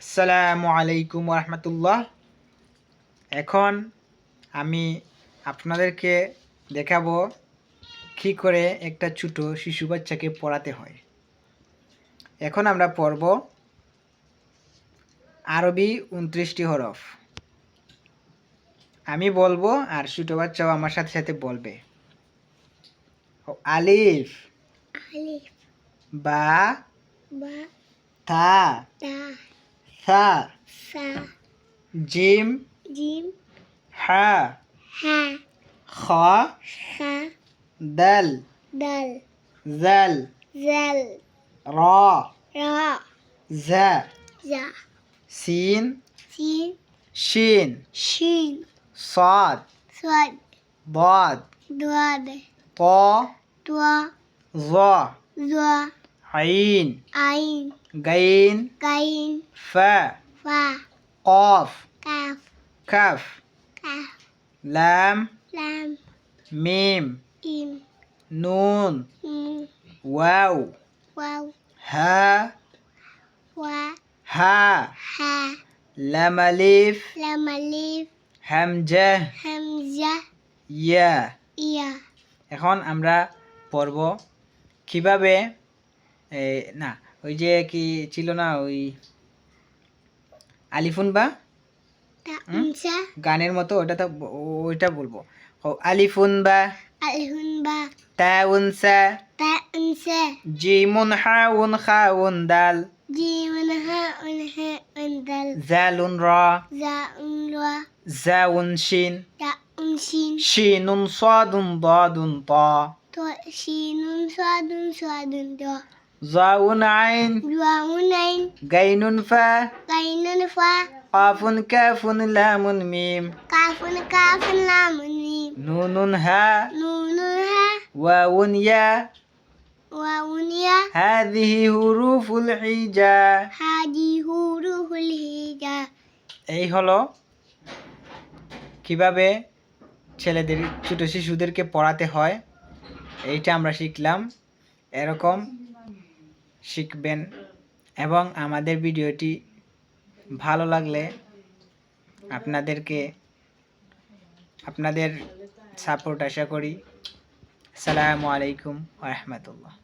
আসসালামু আলাইকুম রহমতুল্লাহ। এখন আমি আপনাদেরকে দেখাবো কী করে একটা ছোট শিশু বাচ্চাকে পড়াতে হয়। এখন আমরা পড়ব আরবি 29টি হরফ। আমি বলবো আর ছোট বাচ্চাও আমার সাথে সাথে বলবে। আলিফ, আলিফ, বা, বা, তা, তা, সা, সা, জিম, জিম, হা, হা, খ, খা, দাল, দাল, জাল, জাল, র, রা, জা, জা, সিন, সিন, শিন, শিন, صاد, সাদ, ضاد, দাদ, طا, তোয়া, ظا, জা, عين, আইন, غين, গাইন, فا, ফা, قاف, কাফ, كاف, কাফ, لام, লাম, ميم, ইম, نون, নুন, واو, ওয়াও, ها, ওয়া, ها, হা, لام ألف, লাম, আলিফ, همجة, হামজা, يا। ইয়া। এখন আমরা পড়ব কিভাবে না ওই যে কি ছিল না ওই আলিফুন বা তা উনসা, গানের মতো ওইটা বলবো। আলিফুন বা, আলহুন বা, তাউন সা, তা উনসা, জিমুন হাউন খাউন দাল, জিমুন হা উনদাল, জালুন র, জা উনওয়া, জাউন শিন, তা উনশিন, শিনুন সাদুন দাদুন তা, তো শিনুন সাদুন দ, জাউন আইন, জুয়াউন আইন, গাইনুন ফা, গাইনুন ফা, কাফুন কাফুন লামুন মিম, কাফুন লামুন মিম, নুনুন হা, নুনুন হা, ওয়াউন ইয়া, ওয়াউন ইয়া, হাযিহি হুরুফুল হিজা। হাদি হুরুফুল হিজা। এই হলো কিভাবে ছেলেদের ছোট শিশুদেরকে পড়াতে হয়, এইটা আমরা শিখলাম। এরকম শিখবেন এবং আমাদের ভিডিওটি ভালো লাগলে আপনাদের সাপোর্ট আশা করি। আসসালামু আলাইকুম ওয়া রাহমাতুল্লাহ।